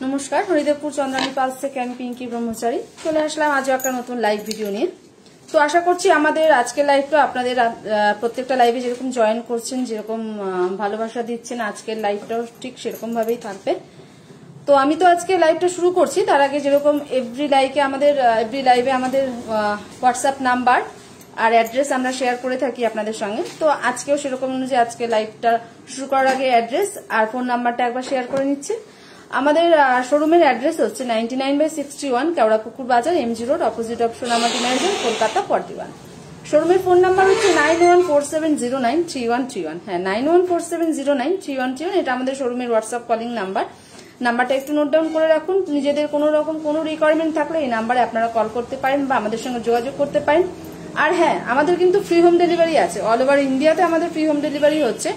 নমস্কার, হরিদেবপুর চন্দ্রানী পালস থেকে আমি পিঙ্কি ব্রহ্মচারী চলে আসলাম আজও একটা নতুন লাইভ ভিডিও নিয়ে। তো আশা করছি আমাদের আজকের লাইভটা আপনাদের প্রত্যেকটা লাইভে যেরকম জয়েন করছেন, যেরকম ভালোবাসা দিচ্ছেন, আজকের লাইভটাও ঠিক সেরকম ভাবেই থাকবে। তো আমি তো আজকে লাইভটা শুরু করছি, তার আগে যেরকম এভরি লাইভে আমাদের হোয়াটসঅ্যাপ নাম্বার আর অ্যাড্রেস আমরা শেয়ার করে থাকি আপনাদের সঙ্গে। তো আজকেও সেরকম অনুযায়ী আজকে লাইভটা শুরু করার আগে অ্যাড্রেস আর ফোন নাম্বারটা একবার শেয়ার করে নিচ্ছি। আমাদের শোরুমের অ্যাড্রেস হচ্ছে 99/61 Keorapukur Bazar, MG road, opposite of Sonamati mansion, Kolkata 41। শোরুমের ফোন নাম্বার হচ্ছে 9147093131। হ্যাঁ, 9147093131। এটা আমাদের শোরুমের হোয়াটসঅ্যাপ কলিং নাম্বারটা একটু নোট ডাউন করে রাখুন। নিজেদের কোনো রকম কোনো রিকোয়ারমেন্ট থাকলে এই নাম্বারে আপনারা কল করতে পারেন বা আমাদের সঙ্গে যোগাযোগ করতে পারেন। আর হ্যাঁ, আমাদের কিন্তু ফ্রি হোম ডেলিভারি আছে, অল ওভার ইন্ডিয়াতে আমাদের ফ্রি হোম ডেলিভারি হচ্ছে।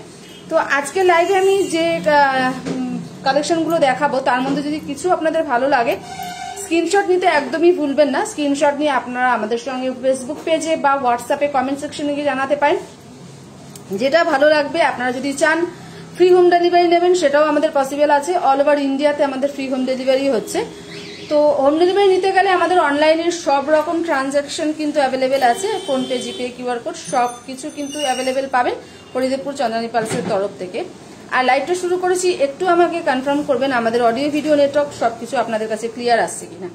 তো আজকে লাইভে আমি যে কালেকশনগুলো দেখাবো তার মধ্যে যদি কিছু আপনাদের ভালো লাগে, স্ক্রিনশট নিতে একদমই ভুলবেন না। স্ক্রিনশট নিয়ে আপনারা আমাদের সঙ্গে ফেসবুক পেজে বা হোয়াটসঅ্যাপে কমেন্ট সেকশনে গিয়ে জানাতে পারেন। যেটা ভালো লাগবে, আপনারা যদি চান ফ্রি হোম ডেলিভারি নেবেন সেটাও আমাদের পসিবল আছে। অল ওভার ইন্ডিয়াতে আমাদের ফ্রি হোম ডেলিভারি হচ্ছে। তো হোম ডেলিভারি নিতে গেলে আমাদের অনলাইনের সব রকম ট্রানজাকশন কিন্তু অ্যাভেলেবেল আছে। ফোনপে, জিপে, কিউআর কোড সব কিছু কিন্তু অ্যাভেলেবেল পাবেন হরিদেবপুর চন্দ্রানী পালসের তরফ থেকে। আর লাইভটা শুরু করেছি, একটু আমাকে কনফার্ম করবেন আমাদের অডিও ভিডিও নেটওয়ার্ক সবকিছু আপনাদের কাছে ক্লিয়ার আসছে কিনা।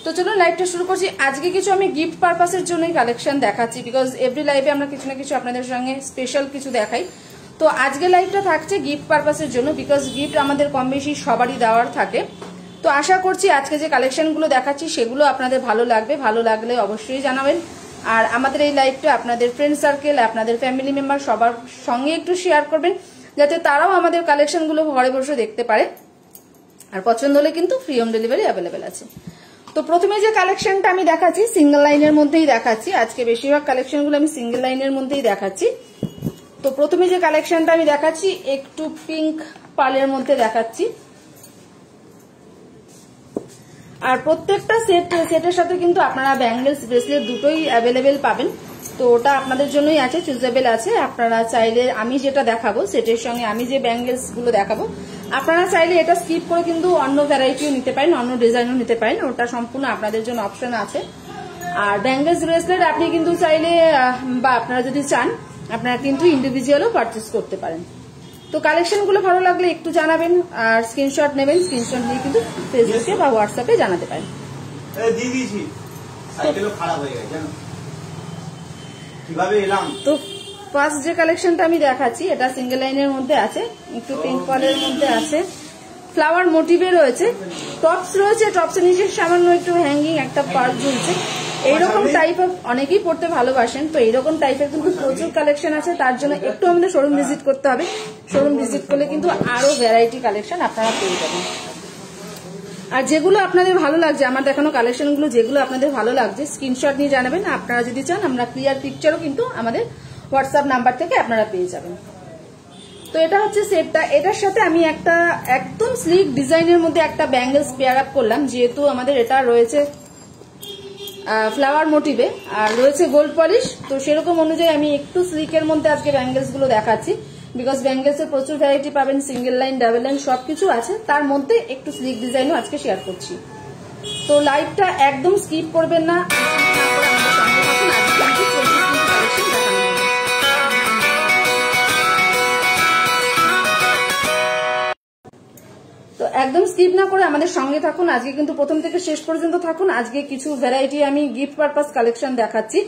তো চলুন লাইভটা শুরু করছি। আজকে কিছু আমি গিফট পারপাসের জন্যই কালেকশন দেখাচ্ছি, বিকজ এভরি লাইভে আমরা কিছু না কিছু আপনাদের সঙ্গে স্পেশাল কিছু দেখাই। তো আজকে লাইভটা থাকছে গিফট পারপাসের জন্য, বিকজ গিফট আমাদের কম বেশি সবারই দেওয়ার থাকে। তো আশা করছি আজকে যে কালেকশনগুলো দেখাচ্ছি সেগুলো আপনাদের ভালো লাগবে। ভালো লাগলে অবশ্যই জানাবেন। আর আমাদের এই লাইভটা আপনাদের ফ্রেন্ড সার্কেল, আপনাদের ফ্যামিলি মেম্বার সবার সঙ্গে একটু শেয়ার করবেন, যাতে তারাও আমাদের কালেকশনগুলো ঘরে বসে দেখতে পারে। আর পছন্দ হলে কিন্তু ফ্রি হোম ডেলিভারি অ্যাভেলেবেল আছে। তো প্রথমে যে কালেকশনটা আমি দেখাচ্ছি সিঙ্গেল লাইনের মধ্যেই দেখাচ্ছি। আজকে বেশিরভাগ কালেকশনগুলো আমি সিঙ্গেল লাইনের মধ্যেই দেখাচ্ছি। তো প্রথমে যে কালেকশনটা আমি দেখাচ্ছি একটু পিঙ্ক পালের মধ্যে দেখাচ্ছি। আর প্রত্যেকটা সেটের সাথে কিন্তু আপনারা ব্যাঙ্গেলস, ব্রেসলেট দুটোই অ্যাভেলেবেল পাবেন। তো ওটা আপনাদের জন্যই আছে, চুজেবল আছে। আপনারা চাইলে আমি যেটা দেখাবো সেটের সঙ্গে আমি যে ব্যাঙ্গেলস গুলো দেখাবো, আপনারা চাইলে এটা স্কিপ করে কিন্তু অন্য ভ্যারাইটিও নিতে পারেন, অন্য ডিজাইনও নিতে পারেন। ওটা সম্পূর্ণ আপনাদের জন্য অপশন আছে। আর ব্যাঙ্গেলস, ব্রেসলেট আপনি কিন্তু চাইলে বা আপনারা যদি চান আপনারা কিন্তু ইন্ডিভিজুয়ালও পারচেস করতে পারেন। তো কালেকশনগুলো ভালো লাগলে একটু জানাবেন আর স্ক্রিনশট নেবেন। স্ক্রিনশট নিয়ে কিন্তু ফেসবুকে বা হোয়াটসঅ্যাপে জানাতে পারেন। তো ফার্স্ট যে কালেকশনটা আমি দেখাচ্ছি এটা সিঙ্গেল লাইনের মধ্যে আছে, একটু পিঙ্ক কালারের মধ্যে আছে, ফ্লাওয়ার মোটিভে রয়েছে, টপস রয়েছে, টপসের নিচে সামান্য একটু হ্যাঙ্গিং একটা পার্ল ঝুলছে। এইরকম টাইপের অনেকেই পড়তে ভালোবাসেন। তো এইরকম টাইপের কিন্তু প্রচুর কালেকশন আছে, তার জন্য একটু আমাদের শোরুম ভিজিট করতে হবে। শোরুম ভিজিট করলে কিন্তু আরো ভ্যারাইটি কালেকশন আপনারা পেয়ে যাবেন। আর যেগুলো আপনাদের ভালো লাগছে, আমার দেখানো কালেকশনগুলো যেগুলো আপনাদের ভালো লাগছে স্ক্রিনশট নিয়ে জানাবেন। আপনারা যদি চান আমরা ক্লিয়ার পিকচারও কিন্তু আমাদের হোয়াটসঅ্যাপ নাম্বার থেকে আপনারা পেয়ে যাবেন। তো এটা হচ্ছে সেটটা। এটার সাথে আমি একটা একদম স্লিক ডিজাইনের মধ্যে একটা ব্যাঙ্গেলস পেয়ার আপ করলাম, যেহেতু আমাদের এটা রয়েছে ফ্লাওয়ার মোটিভে আর রয়েছে গোল্ড পলিশ। তো সেরকম অনুযায়ী আমি একটু স্লিকের মধ্যে আজকে ব্যাঙ্গেলস গুলো দেখাচ্ছি, বিকজ ব্যাঙ্গেলস এর প্রচুর ভ্যারাইটি পাবেন, সিঙ্গেল লাইন, ডাবল লাইন সবকিছু আছে। তার মধ্যে একটু স্লিক ডিজাইনও আজকে শেয়ার করছি। তো লাইভটা একদম স্কিপ করবেন না। তো একদম স্কিপ না করে আমাদের সঙ্গে থাকুন। আজকে কিন্তু প্রথম থেকে শেষ পর্যন্ত থাকুন। আজকে কিছু ভ্যারাইটি আমি গিফট পারপাস কালেকশন দেখাচ্ছি।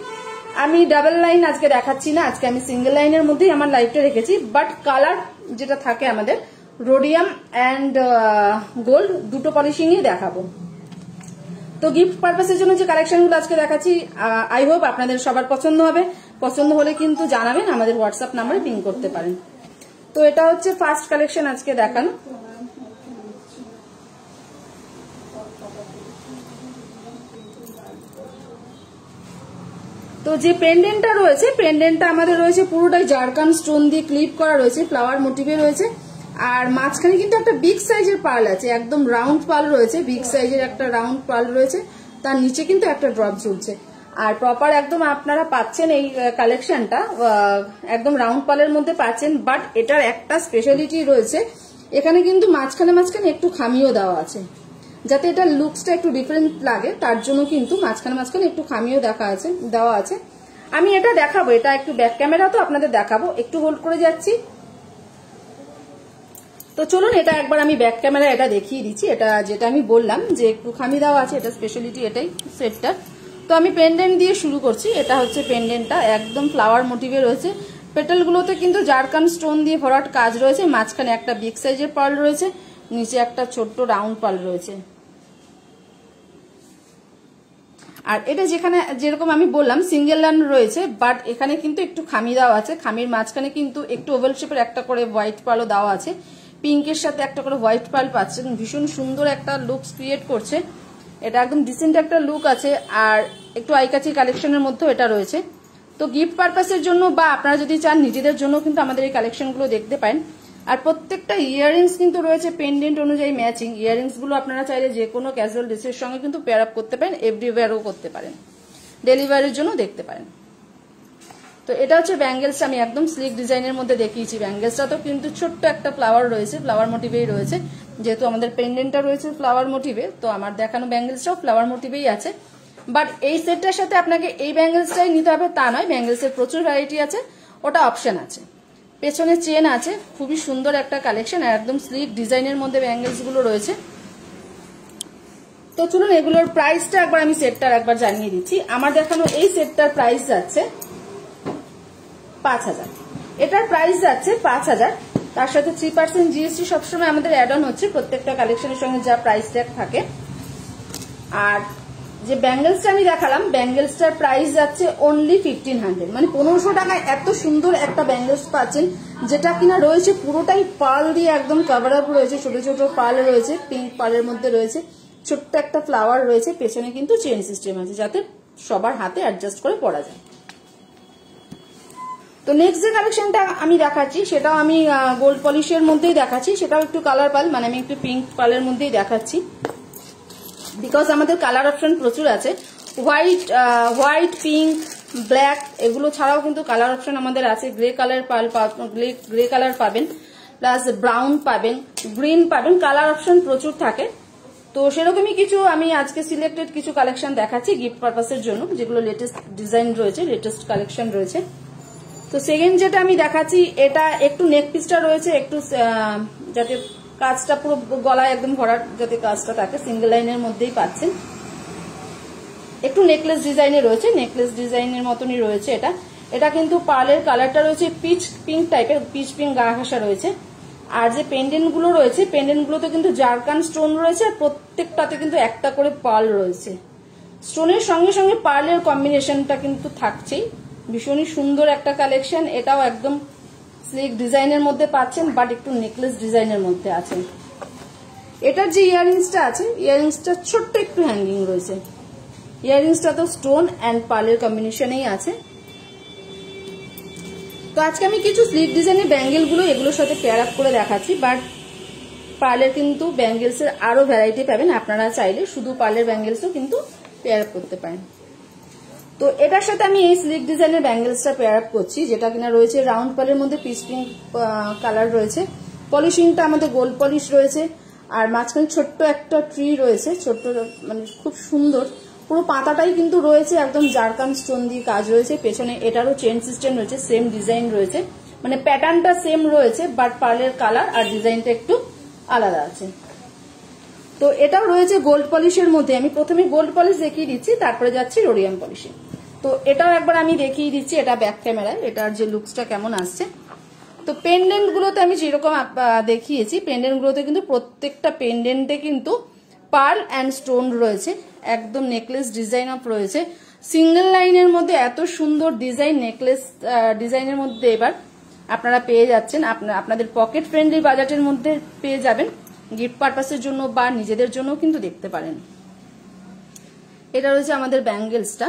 আমি ডাবল লাইন আজকে দেখাচ্ছি না, আজকে আমি সিঙ্গেল লাইনের মধ্যেই আমার লাইভটা রেখেছি। বাট কালার যেটা থাকে আমাদের রোডিয়াম অ্যান্ড গোল্ড দুটো পলিশিংই দেখাবো। তো গিফট পারপাসের জন্য যে কালেকশনগুলো আজকে দেখাচ্ছি আই হোপ আপনাদের সবার পছন্দ হবে। পছন্দ হলে কিন্তু জানাবেন, আমাদের হোয়াটসঅ্যাপ নাম্বারে পিং করতে পারেন। তো এটা হচ্ছে ফার্স্ট কালেকশন আজকে দেখানো। তো যে পেন্ডেন্টটা রয়েছে, পেন্ডেন্টটা আমাদের রয়েছে পুরোটাই জারকান স্টোন দিয়ে ক্লিপ করা রয়েছে, ফ্লাওয়ার মোটিভে রয়েছে। আর মাঝখানে কিন্তু একটা বিগ সাইজের পার্ল আছে, একদম রাউন্ড পার্ল রয়েছে, বিগ সাইজের একটা রাউন্ড পার্ল রয়েছে। তার নিচে কিন্তু একটা ড্রপ ঝুলছে। আর প্রপার একদম আপনারা পাচ্ছেন এই কালেকশনটা একদম রাউন্ড পার্লের মধ্যে পাচ্ছেন। বাট এটার একটা স্পেশালিটি রয়েছে, এখানে কিন্তু মাঝখানে মাঝখানে একটু খামিও দেওয়া আছে, যাতে এটা লুকসটা একটু ডিফারেন্ট লাগে, তার জন্য কিন্তু মাঝখানে মাঝখানে একটু খামিও দেওয়া আছে। আমি এটা দেখাবো, এটা একটু ব্যাক ক্যামেরা তো আপনাদের দেখাবো, একটু হোল্ড করে যাচ্ছি। তো চলুন এটা একবার আমি ব্যাক ক্যামেরা এটা দেখিয়ে দিচ্ছি। এটা যেটা আমি বললাম যে একটু খামি দেওয়া আছে, এটা স্পেশালিটি এটাই সেটটা। তো আমি পেন্ডেন্ট দিয়ে শুরু করছি। এটা হচ্ছে পেন্ডেন্টটা, একদম ফ্লাওয়ার মোটিভে রয়েছে। পেটালগুলোতে কিন্তু জারকান স্টোন দিয়ে ভরাট কাজ রয়েছে, মাঝখানে একটা বিগ সাইজের পার্ল রয়েছে, নিচে একটা ছোট্ট রাউন্ড পার্ল রয়েছে। আর এটা যেখানে যেরকম আমি বললাম সিঙ্গেল লাইন রয়েছে, বাট এখানে কিন্তু একটু খামি দেওয়া আছে। খামির মাঝখানে কিন্তু একটু ওভাল শেপের একটা করে হোয়াইট পার্লও দেওয়া আছে, পিঙ্কের সাথে একটা করে হোয়াইট পার্ল পাচ্ছেন। ভীষণ সুন্দর একটা লুকস ক্রিয়েট করছে, এটা একদম ডিসেন্ট একটা লুক আছে। আর একটু আইকাচি কালেকশনের মধ্যেও এটা রয়েছে। তো গিফট পারপাসের জন্য বা আপনারা যদি চান নিজেদের জন্য কিন্তু আমাদের এই কালেকশনগুলো দেখতে পারেন। আর প্রত্যেকটা ইয়াররিংস কিন্তু রয়েছে পেন্ডেন্ট অনুযায়ী ম্যাচিং। ইয়াররিংস গুলো আপনারা চাইলে যে কোনো ক্যাজুয়াল ড্রেসের সঙ্গে কিন্তু পেয়ার আপ করতে পারেন, এভরিওয়্যারও করতে পারেন, ডেলিভারির জন্য দেখতে পারেন। তো এটা হচ্ছে ব্যাঙ্গেলসটা, আমি একদম স্লিক ডিজাইনের মধ্যে দেখিয়েছি। ব্যাঙ্গেলসটা তো কিন্তু ছোট্ট একটা ফ্লাওয়ার রয়েছে, ফ্লাওয়ার মোটিভেই রয়েছে, যেহেতু আমাদের পেন্ডেন্টটা রয়েছে ফ্লাওয়ার মোটিভে, তো আমার দেখানো ব্যাঙ্গেলসটাও ফ্লাওয়ার মোটিভেই আছে। বাট এই সেটটার সাথে আপনাকে এই ব্যাঙ্গেলসটাই নিতে হবে তা নয়, ব্যাঙ্গেলসের প্রচুর ভ্যারাইটি আছে, ওটা অপশন আছে। পেছনে চেন আছে, খুবই সুন্দর একটা কালেকশন, আর একদম স্লিক ডিজাইনের মধ্যে ব্যাঙ্গেলস গুলো রয়েছে। তো চলুন এগুলোর প্রাইসটা একবার আমি সেটটার একবার জানিয়ে দিচ্ছি। আমার দেখানো এই সেটটার প্রাইস যাচ্ছে 5000। এটার প্রাইস যাচ্ছে 5000, তার সাথে 3% জিএসটি সবসময় আমাদের অ্যাড অন হচ্ছে প্রত্যেকটা কালেকশনের সঙ্গে যা প্রাইস ট্যাগ থাকে। আর যে ব্যাঙ্গেলসটা আমি দেখালাম, ব্যাঙ্গেলসটার প্রাইস যাচ্ছে অনলি 1500, মানে 1500 টাকায় এত সুন্দর একটা ব্যাঙ্গেলস পাচ্ছেন, যেটা কিনা রয়েছে পুরোটাই পার্ল দিয়ে একদম কভার আপ রয়েছে। ছোট ছোট পার্ল রয়েছে, পিঙ্ক পার্লের মধ্যে রয়েছে, ছোট্ট একটা ফ্লাওয়ার রয়েছে, পেছনে কিন্তু চেন সিস্টেম আছে যাতে সবার হাতে অ্যাডজাস্ট করে পরা যায়। তো নেক্সট যে কালেকশনটা আমি দেখাচ্ছি সেটাও আমি গোল্ড পলিশের মধ্যেই দেখাচ্ছি, সেটাও একটু কালার পার্ল, মানে আমি একটু পিঙ্ক পার্লের মধ্যেই দেখাচ্ছি, বিকজ আমাদের কালার অপশন প্রচুর আছে। হোয়াইট, পিঙ্ক, ব্ল্যাক এগুলো ছাড়াও কিন্তু কালার অপশন আমাদের আছে। Grey colour pearl, grey colour পাবেন, প্লাস ব্রাউন পাবেন, গ্রিন পাবেন, কালার অপশন প্রচুর থাকে। তো সেরকমই কিছু আমি আজকে সিলেক্টেড কিছু কালেকশন দেখাচ্ছি গিফট পারপাসের জন্য, যেগুলো লেটেস্ট ডিজাইন রয়েছে, লেটেস্ট কালেকশন রয়েছে। তো সেকেন্ড যেটা আমি দেখাচ্ছি, এটা একটু নেক পিসটা রয়েছে একটু যাতে কাজটা পুরো গলায় একদম ভরাট যাতে কাজটা থাকে, সিঙ্গেল লাইনের মধ্যেই পাচ্ছেন। একটু নেকলেস ডিজাইনে রয়েছে, নেকলেস ডিজাইনের মতনই রয়েছে এটা। এটা কিন্তু পার্লের কালারটা রয়েছে পিচ পিঙ্ক টাইপের, পিচ পিঙ্ক গা ঘাসা রয়েছে। আর যে পেন্ডেন্ট গুলো রয়েছে, পেন্ডেন্ট গুলোতে কিন্তু জারকান স্টোন রয়েছে, আর প্রত্যেকটাতে কিন্তু একটা করে পার্ল রয়েছে। স্টোনের সঙ্গে সঙ্গে পার্লের কম্বিনেশনটা কিন্তু থাকছেই। ভীষণই সুন্দর একটা কালেকশন, এটাও একদম স্লিক ডিজাইনের মধ্যে পাচ্ছেন, বাট একটু নেকলেস ডিজাইনের মধ্যে আছে। এটার যে ইয়াররিংসটা আছে, ইয়াররিংসটা ছোট্ট একটু হ্যাঙ্গিং রয়েছে। ইয়াররিংসটা তো স্টোন অ্যান্ড পার্লের কম্বিনেশনেই আছে। তো আজকে আমি কিছু স্লিক ডিজাইনের ব্যাঙ্গেল গুলো এগুলোর সাথে পেয়ার আপ করে দেখাচ্ছি, বাট পার্লের কিন্তু ব্যাঙ্গেলসের আরো ভ্যারাইটি পাবেন, আপনারা চাইলে শুধু পার্লের ব্যাঙ্গেলসও কিন্তু পেয়ার আপ করতে পারেন। তো এটার সাথে আমি এই স্লিক ডিজাইনের ব্যাঙ্গেলসটা পেয়ার আপ করছি, যেটা কিনা রয়েছে রাউন্ড পার্লের মধ্যে পিচ পিঙ্ক কালার রয়েছে। পলিশিংটা আমাদের গোল্ড পলিশ রয়েছে, আর মাঝখানে ছোট্ট একটা ট্রি রয়েছে, ছোট্ট মানে খুব সুন্দর, পুরো পাতাটাই কিন্তু রয়েছে একদম জারকান স্টোন দিয়ে কাজ রয়েছে। পেছনে এটারও চেন সিস্টেম রয়েছে, সেম ডিজাইন রয়েছে, মানে প্যাটার্নটা সেম রয়েছে, বাট পার্লের কালার আর ডিজাইনটা একটু আলাদা আছে। তো এটাও রয়েছে গোল্ড পলিশের মধ্যে। আমি প্রথমে গোল্ড পলিশ দেখিয়ে দিচ্ছি, তারপরে যাচ্ছি রোডিয়াম পলিশে। তো এটাও একবার আমি দেখিয়ে দিচ্ছি, এটা ব্যাক ক্যামেরায় এটার যে লুকসটা কেমন আসছে। তো পেন্ডেন্ট গুলোতে আমি যেরকম দেখিয়েছি, পেন্ডেন্ট গুলোতে কিন্তু প্রত্যেকটা পেন্ডেন্টে কিন্তু পার্ল অ্যান্ড স্টোন রয়েছে, একদম নেকলেস ডিজাইন আপ রয়েছে। সিঙ্গেল লাইনের মধ্যে এত সুন্দর ডিজাইন, নেকলেস ডিজাইনের মধ্যে এবার আপনারা পেয়ে যাচ্ছেন, আপনাদের পকেট ফ্রেন্ডলি বাজেটের মধ্যে পেয়ে যাবেন। গিফট পারপাসের জন্য বা নিজেদের জন্য কিন্তু দেখতে পারেন। এটা রয়েছে আমাদের ব্যাঙ্গেলসটা,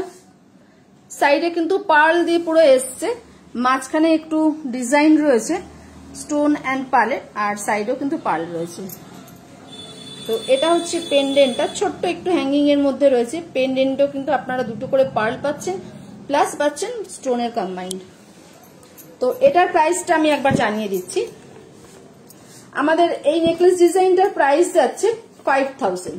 সাইডে কিন্তু পার্ল দিয়ে পুরো এসছে, মাঝখানে একটু ডিজাইন রয়েছে স্টোন অ্যান্ড পার্লের, আর সাইডেও কিন্তু পার্ল রয়েছে। তো এটা হচ্ছে পেন্ডেন্টটা, ছোট্ট একটু হ্যাঙ্গিং এর মধ্যে রয়েছে। পেন্ডেন্টও কিন্তু আপনারা দুটো করে পার্ল পাচ্ছেন, প্লাস পাচ্ছেন স্টোনের কম্বাইন্ড। তো এটার প্রাইসটা আমি একবার জানিয়ে দিচ্ছি। আমাদের এই নেকলেস ডিজাইনটার প্রাইস যাচ্ছে 5000,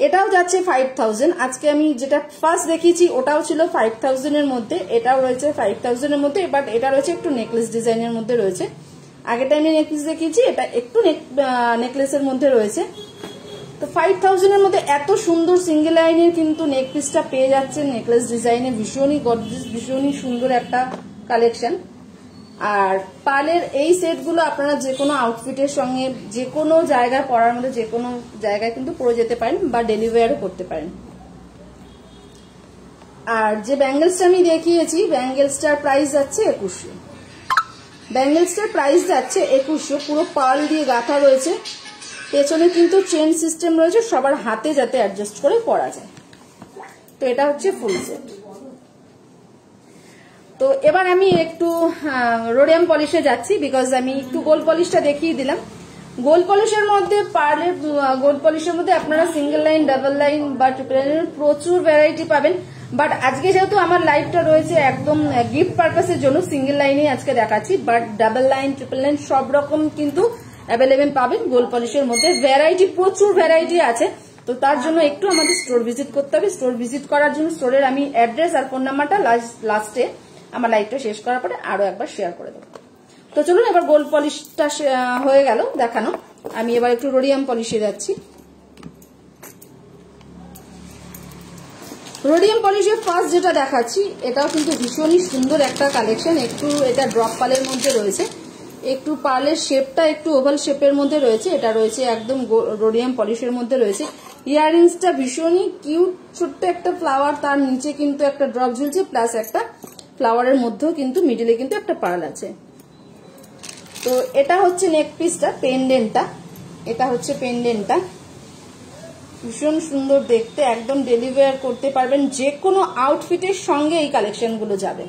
এটাও যাচ্ছে 5000। আজকে আমি যেটা ফার্স্ট দেখিয়েছি ওটাও ছিল 5000 এর মধ্যে, এটাও রয়েছে 5000 এর মধ্যে, বাট এটা রয়েছে একটু নেকলেস ডিজাইনের মধ্যে রয়েছে। আগেটা আমি নেকলেস দেখিয়েছি, এটা একটু নেকলেসের মধ্যে রয়েছে। তো 5000 এর মধ্যে এত সুন্দর সিঙ্গেল লাইনের কিন্তু নেক পিসটা পেয়ে যাচ্ছে নেকলেস ডিজাইনে, ভীষণই গর্জিয়াস, ভীষণই সুন্দর একটা কালেকশন। আর পার্লের এই সেটগুলো আপনারা যে কোনো আউটফিটের সঙ্গে যে কোনো জায়গায় পরার মধ্যে যে কোনো জায়গায় কিন্তু পরে যেতে পারেন বা ডেলি ওয়্যারও করতে পারেন। আর যে ব্যাঙ্গেলসটা আমি দেখিয়েছি, ব্যাঙ্গেলসটার প্রাইস যাচ্ছে 2100, ব্যাঙ্গেলসটার প্রাইস যাচ্ছে 2100। পুরো পার্ল দিয়ে গাঁথা রয়েছে, পেছনে কিন্তু চেন সিস্টেম রয়েছে, সবার হাতে যাতে অ্যাডজাস্ট করে পরা যায়। তো এটা হচ্ছে ফুল সেট। তো এবার আমি একটু রোডিয়াম পলিশে যাচ্ছি, বিকজ আমি একটু গোল্ড পলিশটা দেখিয়ে দিলাম। গোল্ড পলিশের মধ্যে পার্লের গোল্ড পলিশের মধ্যে আপনারা সিঙ্গেল লাইন, ডাবল লাইন বা ট্রিপল লাইনের প্রচুর ভ্যারাইটি পাবেন। বাট আজকে যেহেতু আমার লাইভটা রয়েছে একদম গিফট পারপাসের জন্য, সিঙ্গেল লাইনেই আজকে দেখাচ্ছি। But double line, triple line সব রকম কিন্তু অ্যাভেলেবেল পাবেন গোল্ড পলিশের মধ্যে। ভ্যারাইটি, প্রচুর ভ্যারাইটি আছে। তো তার জন্য একটু আমাদের স্টোর ভিজিট করতে হবে। স্টোর ভিজিট করার জন্য স্টোরের আমি অ্যাড্রেস আর ফোন নাম্বারটা লাস্টে আমার লাইভটা শেষ করার পরে আরো একবার শেয়ার করে দেবো। তো চলুন, এবার গোল্ড পলিশটা হয়ে গেল দেখানো, আমি এবার একটু রোডিয়াম পলিশে যাচ্ছি। রোডিয়াম পলিশের ফার্স্ট যেটা দেখাচ্ছি, এটাও কিন্তু ভীষণই সুন্দর একটা কালেকশন। একটু এটা ড্রপ পালের মধ্যে রয়েছে, একটু পালের শেপটা একটু ওভাল শেপের মধ্যে রয়েছে। এটা রয়েছে একদম রোডিয়াম পলিশের মধ্যে রয়েছে। ইয়াররিংসটা ভীষণই কিউট, ছোট্ট একটা ফ্লাওয়ার, তার নিচে কিন্তু একটা ড্রপ ঝুলছে, প্লাস একটা ফ্লাওয়ারের মধ্যেও কিন্তু মিডিলে কিন্তু একটা পার্ল আছে। তো এটা হচ্ছে নেক পিসটা, পেন্ডেন্টটা, এটা হচ্ছে পেন্ডেন্টটা, ভীষণ সুন্দর দেখতে, একদম ডেলি ওয়্যার করতে পারবেন, যে কোনো আউটফিটের সঙ্গে এই কালেকশনগুলো যাবে।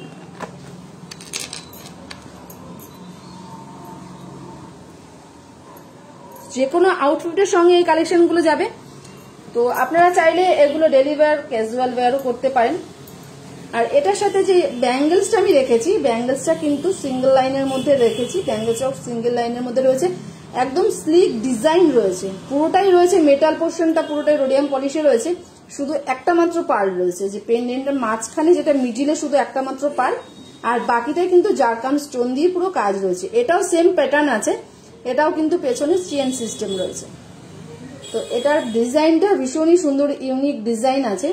যে কোনো আউটফিটের সঙ্গে এই কালেকশনগুলো যাবে। তো আপনারা চাইলে এগুলো ডেলি ওয়্যার, ক্যাজুয়াল ওয়্যারও করতে পারেন। আর এটার সাথে যে ব্যাঙ্গেলসটা আমি রেখেছি, ব্যাঙ্গেলসটা কিন্তু সিঙ্গেল লাইনের মধ্যে রেখেছি। ব্যাঙ্গেলসটাও সিঙ্গেল লাইনের মধ্যে রয়েছে, একদম স্লিক ডিজাইন রয়েছে, পুরোটাই রয়েছে মেটাল পোর্শনটা পুরোটাই রোডিয়াম পলিশে রয়েছে। শুধু একটা মাত্র পার্ল রয়েছে, যে পেন্ডেন্টের মাঝখানে যেটা মিডিলে শুধু একটা মাত্র পার্ল, আর বাকিটাই কিন্তু জারকান স্টোন দিয়ে পুরো কাজ রয়েছে। এটাও সেম প্যাটার্ন আছে, এটাও কিন্তু পেছনে চেন সিস্টেম রয়েছে। তো এটার ডিজাইনটা ভীষণই সুন্দর, ইউনিক ডিজাইন আছে।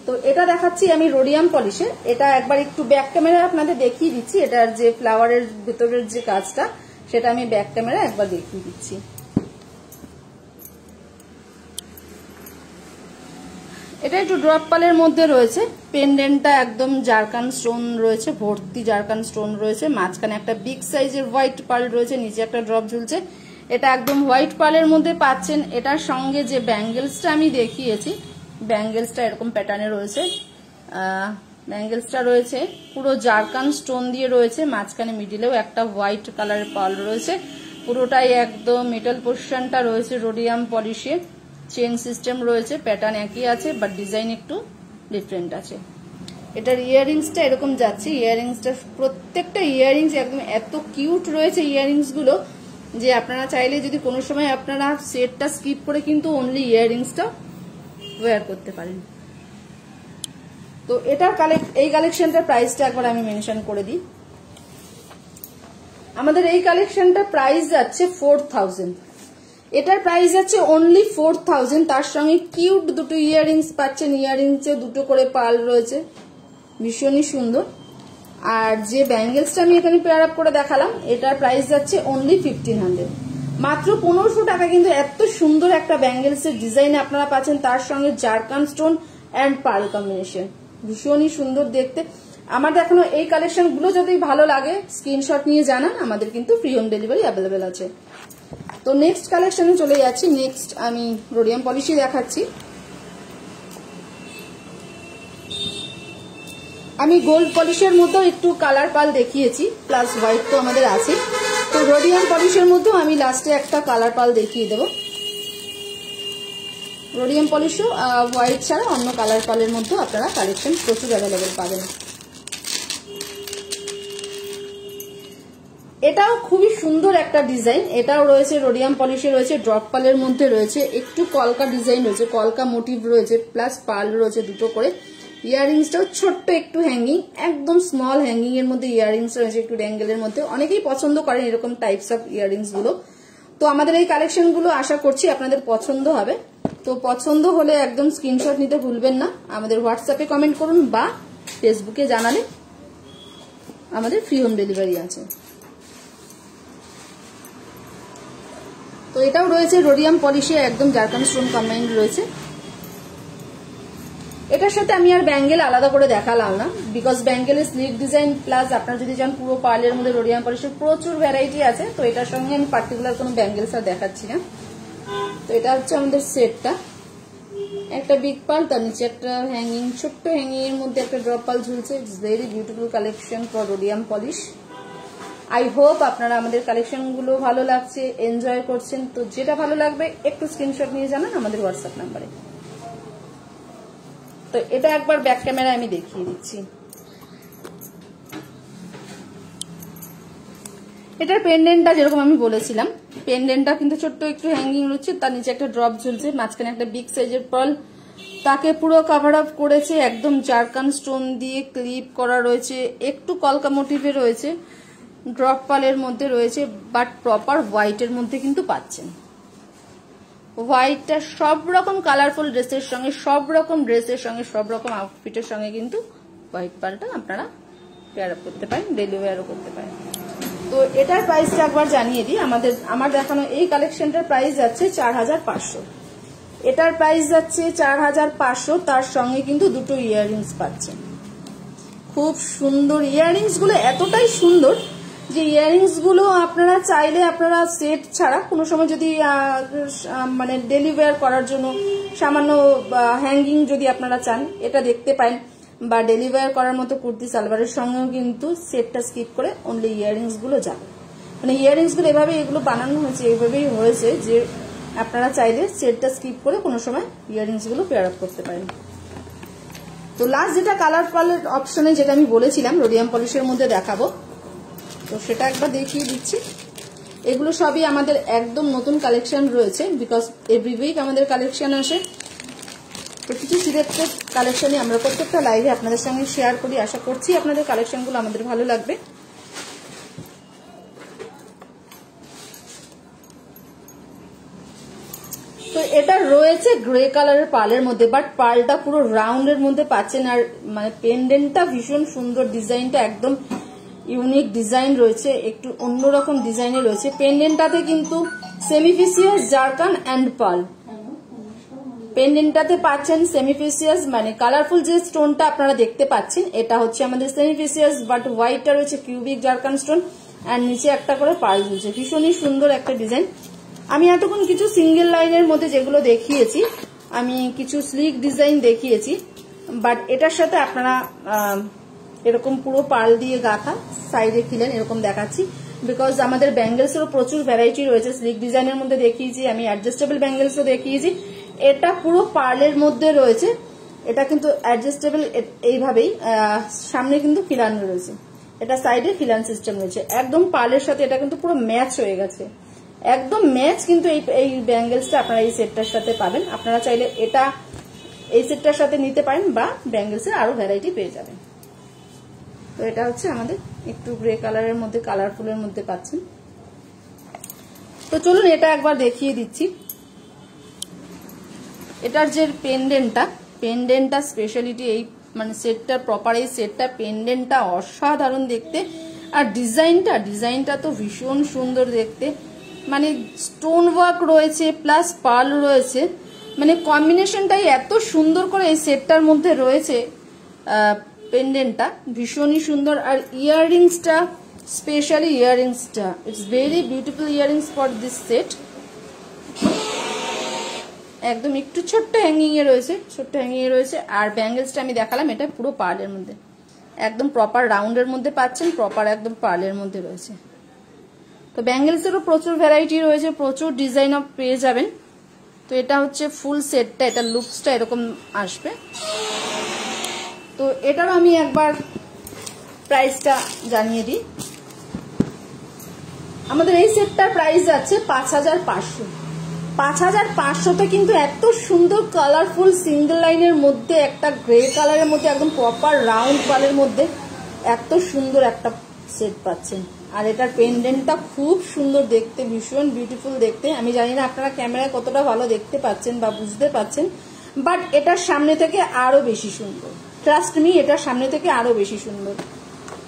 তো এটা দেখাচ্ছি আমি রোডিয়াম পলিশে। এটা একবার একটু ব্যাক ক্যামেরা আপনাদের দেখিয়ে দিচ্ছি, এটার যে ফ্লাওয়ারের ভেতরের যে কাজটা সেটা আমি ব্যাক ক্যামেরা একবার দেখিয়ে দিচ্ছি। এটা একটু ড্রপ পালের মধ্যে রয়েছে, পেন্ডেন্টটা একদম জারকান স্টোন রয়েছে, ভর্তি জারকান স্টোন রয়েছে, মাঝখানে একটা বিগ সাইজের হোয়াইট পার্ল রয়েছে, নিচে একটা ড্রপ ঝুলছে। এটা একদম হোয়াইট পার্লের মধ্যে পাচ্ছেন। এটার সঙ্গে যে ব্যাঙ্গেলসটা আমি দেখিয়েছি, ব্যাঙ্গেলসটা এরকম প্যাটার্নে রয়েছে। ব্যাঙ্গেলসটা রয়েছে পুরো জারকান স্টোন দিয়ে রয়েছে, মাঝখানে মিডিলেও একটা হোয়াইট কালারের পার্ল রয়েছে। পুরোটাই একদম মেটাল পোর্শনটা রয়েছে রোডিয়াম পলিশে, চেন সিস্টেম রয়েছে, প্যাটার্ন একই আছে বাট ডিজাইন একটু ডিফারেন্ট আছে। এটার ইয়াররিংসটা এরকম যাচ্ছে, ইয়াররিংসটা প্রত্যেকটা ইয়াররিংস একদম এত কিউট রয়েছে ইয়াররিংস গুলো, যে আপনারা চাইলে যদি কোনো সময় আপনারা সেটটা স্কিপ করে কিন্তু অনলি ইয়াররিংসটা ওয়্যার করতে পারেন। তো এটার এই কালেকশনটার প্রাইসটা একবার আমি মেনশন করে দিই। আমাদের এই কালেকশনটার প্রাইস যাচ্ছে 4000, এটার প্রাইস যাচ্ছে অনলি 4000। তার সঙ্গে কিউট দুটো ইয়াররিংস পাচ্ছেন, ইয়াররিংসে দুটো করে পার্ল রয়েছে, ভীষণই সুন্দর। আর যে ব্যাঙ্গেলসটা আমি এখানে পেয়ার আপ করে দেখালাম, এটার প্রাইস যাচ্ছে অনলি 1500, মাত্র 1500 টাকা। কিন্তু এত সুন্দর একটা ব্যাঙ্গেলসের ডিজাইন আপনারা পাচ্ছেন, তার সঙ্গে zircon stone and pearl combination, ভীষণই সুন্দর দেখতে। আমার দেখানো এই কালেকশন গুলো যদি ভালো লাগে স্ক্রিনশট নিয়ে জানান, আমাদের কিন্তু ফ্রি হোম ডেলিভারি অ্যাভেলেবেল আছে। তো নেক্সট কালেকশনে চলে যাচ্ছি। নেক্সট আমি রোডিয়াম পলিশই দেখাচ্ছি। আমি গোল্ড পলিশের মধ্যেও একটু কালার পাল দেখিয়েছি, প্লাস হোয়াইট তো আমাদের আছে। তো রোডিয়াম পলিশের মধ্যেও আমি লাস্টে একটা কালার পাল দেখিয়ে দেবো। রোডিয়াম পলিশও হোয়াইট ছাড়া অন্য কালার পালের মধ্যেও আপনারা কালেকশন প্রচুর অ্যাভেলেবেল পাবেন। এটাও খুবই সুন্দর একটা ডিজাইন, এটাও রয়েছে রোডিয়াম পলিশে রয়েছে, ড্রপ পালের মধ্যে রয়েছে, একটু কলকা ডিজাইন রয়েছে, কলকা মোটিভ রয়েছে, প্লাস পাল রয়েছে দুটো করে। ইয়াররিংসটাও ছোট্ট একটু হ্যাঙ্গিং, একদম স্মল হ্যাঙ্গিং এর মধ্যে ইয়াররিংস রয়েছে, একটু ড্যাঙ্গেলের মধ্যে। অনেকেই পছন্দ করেন এরকম টাইপস অফ ইয়াররিংস গুলো। তো আমাদের এই কালেকশন গুলো আশা করছি আপনাদের পছন্দ হবে। তো পছন্দ হলে একদম স্ক্রিনশট নিতে ভুলবেন না, আমাদের হোয়াটসঅ্যাপে কমেন্ট করুন বা ফেসবুকে জানালে আমাদের ফ্রি হোম ডেলিভারি আছে। তো এটাও রয়েছে রোডিয়াম পলিশে, একদম জারকান স্টোন কম্বাইন্ড রয়েছে। এটার সাথে আমি আর ব্যাঙ্গেল আলাদা করে দেখালাম না, বিকজ ব্যাঙ্গেলের স্লিক ডিজাইন প্লাস আপনার যদি চান পুরো পার্লের মধ্যে রোডিয়াম পলিশের প্রচুর ভ্যারাইটি আছে। তো এটার সঙ্গে আমি পার্টিকুলার কোনো ব্যাঙ্গেলস আর দেখাচ্ছি না। তো এটা হচ্ছে আমাদের সেটটা, একটা বিগ পাল, তার নিচে একটা হ্যাঙ্গিং, ছোট্ট হ্যাঙ্গিং এর মধ্যে একটা ড্রপ পাল ঝুলছে। It's very beautiful collection for rhodium polish. I hope আপনারা আমাদের কালেকশন গুলো ভালো লাগছে, এনজয় করছেন। তো যেটা ভালো লাগবে একটু স্ক্রিনশট নিয়ে জানান আমাদের হোয়াটসঅ্যাপ নাম্বারে। তো এটা একবার ব্যাক ক্যামেরায় আমি দেখিয়ে দিচ্ছি। এটার পেন্ডেন্টটা যেরকম আমি বলেছিলাম, পেন্ডেন্টটা কিন্তু ছোট্ট একটু হ্যাঙ্গিং রয়েছে, তার নিচে একটা ড্রপ ঝুলছে, মাঝখানে একটা বিগ সাইজের পার্ল তাকে পুরো কভার আপ করেছে, একদম জারকান স্টোন দিয়ে ক্লিপ করা রয়েছে, একটু কলকা মোটিভে রয়েছে, ড্রপ পালের মধ্যে রয়েছে, বাট প্রপার হোয়াইটের মধ্যে কিন্তু পাচ্ছেন। হোয়াইটটা সব রকম কালারফুল ড্রেসের সঙ্গে, সব রকম ড্রেসের সঙ্গে, সব রকম আউটফিটের সঙ্গে কিন্তু হোয়াইট পালটা আপনারা পেয়ার আপ করতে পারেন, ডেলি ওয়্যারও করতে পারেন। তো এটার প্রাইসটা একবার জানিয়ে দিই। আমার দেখানো এই কালেকশনটার প্রাইস যাচ্ছে 4500। এটার প্রাইস যাচ্ছে 4500, তার সঙ্গে কিন্তু দুটো ইয়াররিংস পাচ্ছেন। খুব সুন্দর ইয়াররিংস গুলো, এতটাই সুন্দর যে ইয়াররিংস গুলো আপনারা চাইলে আপনারা সেট ছাড়া কোনো সময় যদি মানে ডেলি ওয়্যার করার জন্য সামান্য হ্যাঙ্গিং যদি আপনারা চান, এটা দেখতে পারেন। বা ডেলি ওয়্যার করার মতো কুর্তি সালোয়ারের সঙ্গেও কিন্তু সেটটা স্কিপ করে অনলি ইয়াররিংস গুলো যাবে। মানে ইয়াররিংস গুলো এভাবে এগুলো বানানো হয়েছে, এইভাবেই হয়েছে যে আপনারা চাইলে সেটটা স্কিপ করে কোনো সময় ইয়াররিংস গুলো পেয়ার আপ করতে পারেন। তো লাস্ট যেটা কালার পালের অপশনে যেটা আমি বলেছিলাম রোডিয়াম পলিশের মধ্যে দেখাবো, তো সেটা একবার দেখিয়ে দিচ্ছি। এগুলো সবই আমাদের একদম নতুন কালেকশন রয়েছে, বিকজ এভরি উইক আমাদের কালেকশন আসে। তো কিছু সিলেক্টেড কালেকশনই আমরা প্রত্যেকটা লাইভে আপনাদের সঙ্গে শেয়ার করি। আশা করছি আপনাদের কালেকশনগুলো আমাদের ভালো লাগবে। তো এটা রয়েছে গ্রে কালারের পার্লের মধ্যে, বাট পার্লটা পুরো রাউন্ডের মধ্যে পাচ্ছেন। আর মানে পেন্ডেন্টটা ভীষণ সুন্দর, ডিজাইনটা একদম ইউনিক ডিজাইন রয়েছে, একটু অন্যরকম ডিজাইনে রয়েছে। পেন্ডেন্টটাতে কিন্তু সেমিফিসিয়াস, জারকান অ্যান্ড পার্ল। পেন্ডেন্টটাতে পাচ্ছেন সেমিফিসিয়াস, মানে কালারফুল যে স্টোনটা আপনারা দেখতে পাচ্ছেন এটা হচ্ছে আমাদের সেমিফিসিয়াস, বাট হোয়াইটটা রয়েছে কিউবিক জারকান স্টোন, আর নিচে একটা করে পার্ল রয়েছে। ভীষণই সুন্দর একটা ডিজাইন। আমি এতক্ষণ কিছু সিঙ্গেল লাইনের মধ্যে যেগুলো দেখিয়েছি, আমি কিছু স্লিক ডিজাইন দেখিয়েছি, বাট এটার সাথে আপনারা এরকম পুরো পার্ল দিয়ে গাঁথা সাইডে খিলেন এরকম দেখাচ্ছি, বিকজ আমাদের ব্যাঙ্গেলসেরও প্রচুর ভ্যারাইটি রয়েছে। স্লিক ডিজাইনের মধ্যে দেখিয়েছি, আমি অ্যাডজাস্টেবল ব্যাঙ্গেলসও দেখিয়েছি। এটা পুরো পার্লের মধ্যে রয়েছে, এটা কিন্তু অ্যাডজাস্টেবল এইভাবেই, সামনে কিন্তু খিলানো রয়েছে, এটা সাইডে খিলান সিস্টেম রয়েছে। একদম পার্লের সাথে এটা কিন্তু পুরো ম্যাচ হয়ে গেছে, একদম ম্যাচ কিন্তু এই ব্যাঙ্গেলসটা আপনারা এই সেটটার সাথে পাবেন। আপনারা চাইলে এটা এই সেটটার সাথে নিতে পারেন বা ব্যাঙ্গেলসের আরো ভ্যারাইটি পেয়ে যাবেন। তো এটা হচ্ছে আমাদের একটু গ্রে কালারের মধ্যে, কালারফুলের মধ্যে পাচ্ছেন। তো চলুন এটা একবার দেখিয়ে দিচ্ছি। এটার যে পেন্ডেন্টটা স্পেশালিটি এই মানে সেটটার প্রপার এই সেটটা পেন্ডেন্টটা অসাধারণ দেখতে, আর ডিজাইনটা তো ভীষণ সুন্দর দেখতে। মানে স্টোন ওয়ার্ক রয়েছে প্লাস পার্ল রয়েছে, মানে কম্বিনেশনটাই এত সুন্দর করে এই সেটটার মধ্যে রয়েছে। পেন্ডেন্টটা ভীষণই সুন্দর, আর ইয়াররিংসটা স্পেশালি ইয়াররিংসটা it's very beautiful earrings for this set. একদম একটু ছোট্ট হ্যাঙ্গিং এ রয়েছে, আর ব্যাঙ্গেলসটা আমি দেখালাম এটা পুরো পার্লের মধ্যে, একদম প্রপার রাউন্ডের মধ্যে পাচ্ছেন, প্রপার একদম পার্লের মধ্যে রয়েছে। তো ব্যাঙ্গেলসেরও প্রচুর ভ্যারাইটি রয়েছে, প্রচুর ডিজাইন পেয়ে যাবেন। তো এটা হচ্ছে ফুল সেটটা, এটা লুকসটা এরকম আসবে। তো এটারও আমি একবার প্রাইসটা জানিয়ে দিই। আমাদের এই সেটটার প্রাইস যাচ্ছে 5500। 5500তে কিন্তু এত সুন্দর কালারফুল সিঙ্গেল লাইনের মধ্যে একটা গ্রে কালারের মধ্যে একদম প্রপার রাউন্ড পালের মধ্যে এত সুন্দর একটা সেট পাচ্ছেন। আর এটার পেন্ডেন্টটা খুব সুন্দর দেখতে, ভীষণ বিউটিফুল দেখতে। আমি জানি না আপনারা ক্যামেরায় কতটা ভালো দেখতে পাচ্ছেন বা বুঝতে পাচ্ছেন, বাট এটার সামনে থেকে আরো বেশি সুন্দর। ট্রাস্ট মি, এটার সামনে থেকে আরো বেশি সুন্দর।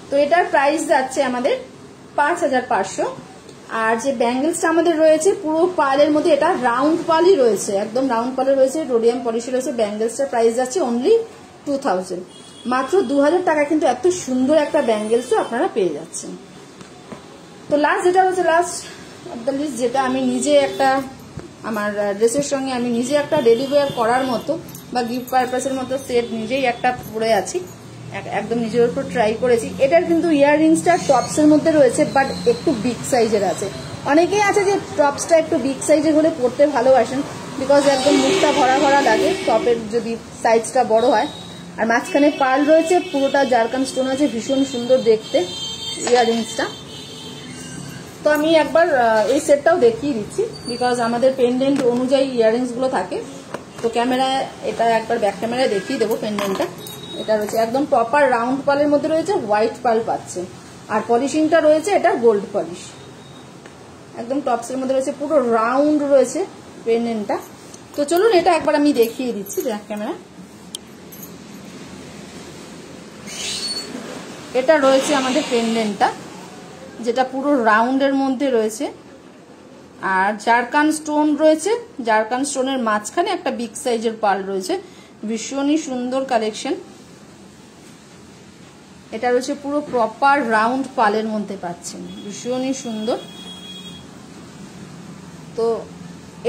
তো এটার প্রাইস যাচ্ছে আমাদের 5500। আর যে ব্যাঙ্গেলসটা আমাদের রয়েছে পুরো পালের মধ্যে, এটা রাউন্ড পালই রয়েছে, একদম রাউন্ড পালে রয়েছে, রোডিয়াম পলিশে রয়েছে। ব্যাঙ্গেলসটার প্রাইস যাচ্ছে অনলি 2000। মাত্র 2000 টাকা কিন্তু এত সুন্দর একটা ব্যাঙ্গেলসও আপনারা পেয়ে যাচ্ছেন। তো লাস্ট যেটা হচ্ছে লাস্ট অফ দ্য লিস্ট, যেটা আমি নিজে একটা আমার ড্রেসের সঙ্গে আমি নিজে একটা ডেলি ওয়্যার করার মতো বা গিফট পারপাসের মতো সেট নিজেই একটা পরে আছি, একদম নিজের উপর ট্রাই করেছি। এটার কিন্তু ইয়াররিংসটা টপসের মধ্যে রয়েছে, বাট একটু বিগ সাইজের আছে। অনেকেই আছে যে টপসটা একটু বিগ সাইজের হলে পরতে ভালোবাসেন, বিকজ একদম মুখটা ভরা ভরা লাগে টপের যদি সাইজটা বড় হয়। আর মাঝখানে পার্ল রয়েছে, পুরোটা জারকান স্টোন আছে, ভীষণ সুন্দর দেখতে ইয়াররিংসটা। তো আমি একবার এই সেটটাও দেখিয়ে দিচ্ছি, বিকজ আমাদের পেন্ডেন্ট অনুযায়ী ইয়াররিংসগুলো থাকে। তো ক্যামেরায় এটা একবার ব্যাক ক্যামেরায় দেখিয়ে দেবো পেন্ডেন্টটা। এটা রয়েছে একদম প্রপার রাউন্ড পালের মধ্যে রয়েছে, হোয়াইট পাল পাচ্ছে। আর পলিশিংটা রয়েছে এটা গোল্ড পলিশ, একদম টপসের মধ্যে রয়েছে, পুরো রাউন্ড রয়েছে পেন্ডেন্টটা। তো চলুন এটা একবার আমি দেখিয়ে দিচ্ছি ব্যাক ক্যামেরা। এটা রয়েছে আমাদের পেন্ডেন্টটা, যেটা পুরো রাউন্ডের মধ্যে রয়েছে। আর জারকান স্টোন রয়েছে, জারকান স্টোনের মাঝখানে একটা বিগ সাইজের পাল রয়েছে, ভীষণই সুন্দর কালেকশন। এটা রয়েছে পুরো প্রপার রাউন্ড পালের মধ্যে পাচ্ছেন, ভীষণই সুন্দর। তো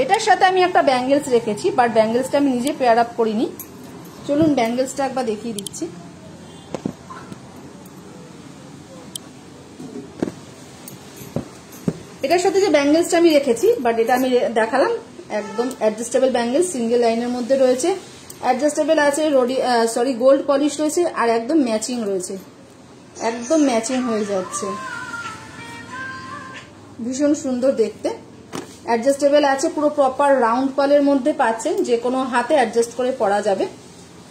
এটার সাথে আমি একটা ব্যাঙ্গেলস রেখেছি, বাট ব্যাঙ্গেলসটা আমি নিজে পেয়ার আপ করিনি। চলুন ব্যাঙ্গেলসটা একবার দেখিয়ে দিচ্ছি। এটার সাথে যে ব্যাঙ্গেলসটা আমি রেখেছি, বাট এটা আমি দেখালাম একদম অ্যাডজাস্টেবল ব্যাঙ্গেলস, সিঙ্গেল লাইনের মধ্যে রয়েছে, অ্যাডজাস্টেবল আছে, গোল্ড পলিশ রয়েছে, আর একদম ম্যাচিং রয়েছে, একদম ম্যাচিং হয়ে যাচ্ছে, ভীষণ সুন্দর দেখতে। অ্যাডজাস্টেবল আছে, পুরো প্রপার রাউন্ড পালের মধ্যে পাচ্ছেন, যে কোনো হাতে অ্যাডজাস্ট করে পরা যাবে।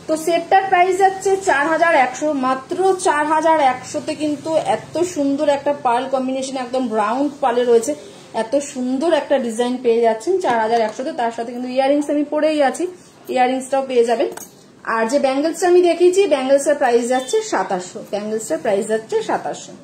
তো সেটটার প্রাইস যাচ্ছে 4100, মাত্র 4100তে কিন্তু এত সুন্দর একটা পার্ল কম্বিনেশন, একদম রাউন্ড পালে রয়েছে, এত সুন্দর একটা ডিজাইন পেয়ে যাচ্ছেন 4100তে। তার সাথে কিন্তু ইয়াররিংস আমি পরেই আছি, ইয়াররিংসটাও পেয়ে যাবেন। আর যে ব্যাঙ্গেলসটা আমি দেখিয়েছি, ব্যাঙ্গেলসের প্রাইস যাচ্ছে 2700, ব্যাঙ্গেলসের প্রাইস যাচ্ছে 2700।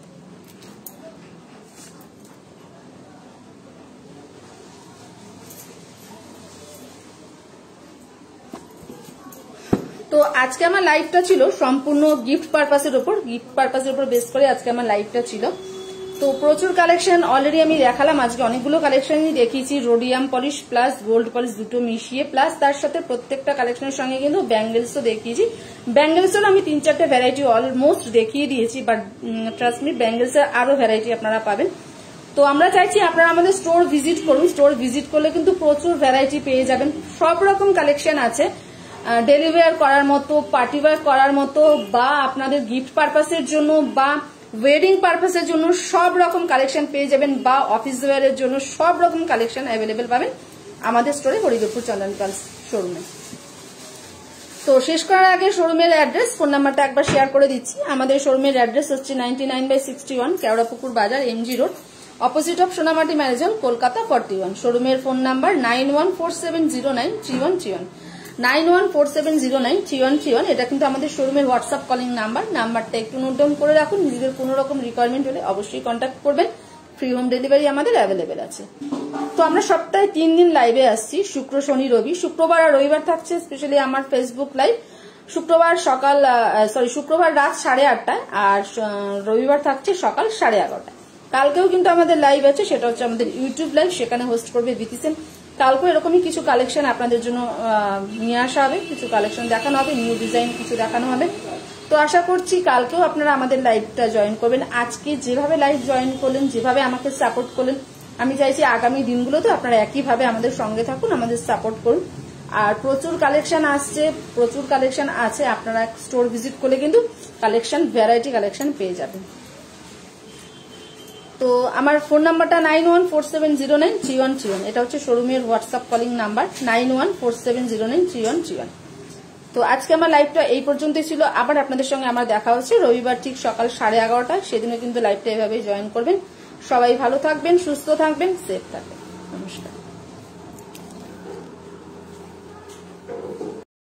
তো আজকে আমার লাইভটা ছিল সম্পূর্ণ গিফট পারপাসের উপর, বেস করে আজকে আমার লাইভটা ছিল। তো প্রচুর কালেকশন অলরেডি আমি দেখালাম, আজকে অনেকগুলো কালেকশনই দেখিয়েছি, rhodium polish plus gold polish দুটো মিশিয়ে, প্লাস তার সাথে প্রত্যেকটা কালেকশনের সঙ্গে কিন্তু ব্যাঙ্গেলসও দেখিয়েছি। ব্যাঙ্গেলসের আমি 3-4টে ভ্যারাইটি অলমোস্ট দেখিয়ে দিয়েছি, বাট ট্রাস্ট মি ব্যাঙ্গেলসের আরো ভ্যারাইটি আপনারা পাবেন। তো আমরা চাইছি আপনারা আমাদের স্টোর ভিজিট করুন, স্টোর ভিজিট করলে কিন্তু প্রচুর ভ্যারাইটি পেয়ে যাবেন, সব রকম কালেকশন আছে, ডেলি ওয়্যার করার মতো, পার্টি ওয়্যার করার মতো, বা আপনাদের গিফট পারপাসের জন্য বা ওয়েডিং পারপাসের জন্য সব রকম কালেকশন পেয়ে যাবেন, বা অফিস ওয়্যারের জন্য সব রকম কালেকশন অ্যাভেলেবেল পাবেন আমাদের স্টোরে, হরিদেবপুর চন্দন পার্লস শোরুমে। তো শেষ করার আগে শোরুমের অ্যাড্রেস, ফোন নাম্বারটা একবার শেয়ার করে দিচ্ছি। আমাদের শোরুমের অ্যাড্রেস হচ্ছে 99/61 Keorapukur Bazar, MG road, opposite of Sonamati mansion, Kolkata 41। শোরুমের ফোন নাম্বার 9147093131, 9147093131। এটা কিন্তু আমাদের শোরুমের হোয়াটসঅ্যাপ কলিং নাম্বারটা একটু নোট ডাউন করে রাখুন। নিজেদের কোনো রকম রিকোয়ারমেন্ট হলে অবশ্যই কন্ট্যাক্ট করবেন, ফ্রি হোম ডেলিভারি আমাদের অ্যাভেলেবেল আছে। তো আমরা সপ্তাহে 3 দিন লাইভে আসছি, শুক্র, শনি, রবি। শুক্রবার আর রবিবার থাকছে স্পেশালি আমার ফেসবুক লাইভ, শুক্রবার রাত 8:30, আর রবিবার থাকছে সকাল 11:30। কালকেও কিন্তু আমাদের লাইভ আছে, সেটা হচ্ছে আমাদের ইউটিউব লাইভ, সেখানে হোস্ট করবে বিতিসেন। কালকেও এরকমই কিছু কালেকশন আপনাদের জন্য নিয়ে আসা হবে, কিছু কালেকশন দেখানো হবে, নিউ ডিজাইন কিছু দেখানো হবে। তো আশা করছি কালকেও আপনারা আমাদের লাইভটা জয়েন করবেন। আজকে যেভাবে লাইভ জয়েন করলেন, যেভাবে আমাকে সাপোর্ট করলেন, আমি চাইছি আগামী দিনগুলোতে আপনারা একইভাবে আমাদের সঙ্গে থাকুন, আমাদের সাপোর্ট করুন। আর প্রচুর কালেকশন আসছে, প্রচুর কালেকশন আছে, আপনারা স্টোর ভিজিট করলে কিন্তু কালেকশন, ভ্যারাইটি কালেকশন পেয়ে যাবেন। তো আমার ফোন নাম্বারটা 9147093131, এটা হচ্ছে শোরুমের হোয়াটসঅ্যাপ কলিং নাম্বার 9147093131। তো আজকে আমার লাইভটা এই পর্যন্তই ছিল। আবার আপনাদের সঙ্গে আমার দেখা হচ্ছে রবিবার ঠিক সকাল 11:30টায়। সেদিনও কিন্তু লাইভটা এভাবেই জয়েন করবেন। সবাই ভালো থাকবেন, সুস্থ থাকবেন, সেফ থাকবেন। নমস্কার।